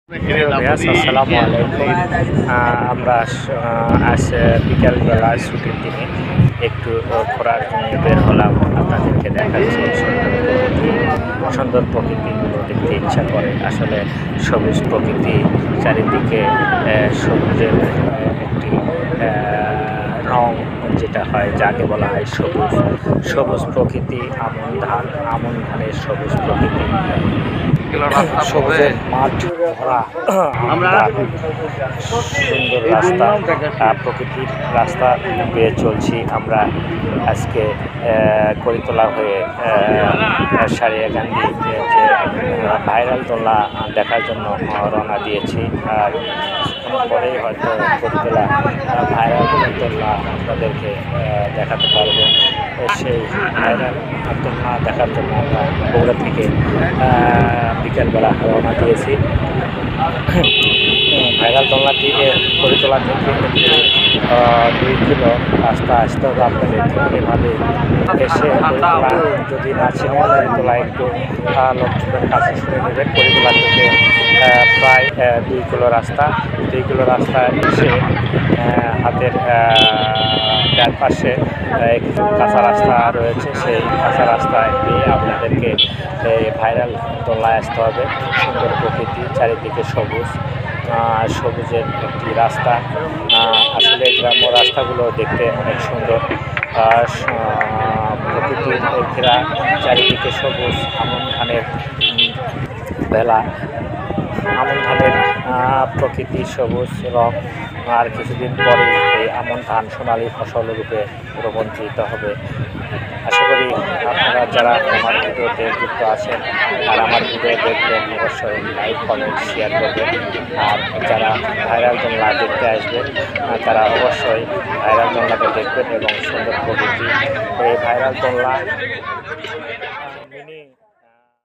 আসসালামু আলাইকুম। আমরা আজ বিকালবেলা ছুটির দিনে একটু ঘোরার জন্য বের হলাম। আপনাদেরকে দেখাচ্ছি সুন্দর প্রকৃতিগুলো দেখতে ইচ্ছা করে। আসলে সবুজ প্রকৃতি, চারিদিকে সবুজের একটি রং যেটা হয়, যাকে বলা হয় সবুজ সবুজ প্রকৃতি। আমন ধানের সবুজ প্রকৃতি, সবুজের মাঠ ভরা সুন্দর রাস্তা, প্রকৃতির রাস্তা পেয়ে চলছি আমরা আজকে করিতলা হয়ে সারিয়াকান্দি যে ভাইরাল তোলা দেখার জন্য রওনা দিয়েছি। আর পরেই হয়তো করিতলা ভাইরাল তোলা আপনাদেরকে দেখাতে পারবো। সেই ভাইরাল তোলা দেখার জন্য আমরা বগুড়া থেকে বিকেলবেলা রওনা দিয়েছি। ভাইরাল তোলা থেকে করিতলা থেকে 2 কিলো রাস্তা আসতে হবে আপনাদেরকে। এভাবে এসে করিতলা যদি না ছিলেন, করিতলা একটু লোকজনের কাছে শুনে নেবেন। করিতলা থেকে প্রায় 2 কিলো রাস্তা এসে হাতের ডান পাশে একটু কাঁচা রাস্তা রয়েছে। সেই কাঁচা রাস্তায় দিয়ে আপনাদেরকে ভাইরাল তোলায় আসতে হবে। সুন্দর প্রকৃতি, চারিদিকে সবুজের একটি রাস্তা। আসলে গ্রাম্য রাস্তাগুলো দেখতে অনেক সুন্দর। প্রকৃতির ঘেরা, চারিদিকে সবুজ, আমন ধানের বেলা, আমন ধানের প্রকৃতি, সবুজ রং। আর কিছুদিন পরে এই আমন ধান সোনালী ফসল রূপে রূপান্তরিত হবে। আশা করি আপনারা যারা আমার ভিডিওতে যুক্ত আছেন আর আমার ভিডিও দেখবেন, অবশ্যই লাইক, কমেন্ট, শেয়ার করবেন। আর যারা ভাইরাল তোলা দেখতে আসবেন তারা অবশ্যই ভাইরাল তোলাকে দেখবেন এবং সুন্দর প্রকৃতি এই ভাইরাল তোলা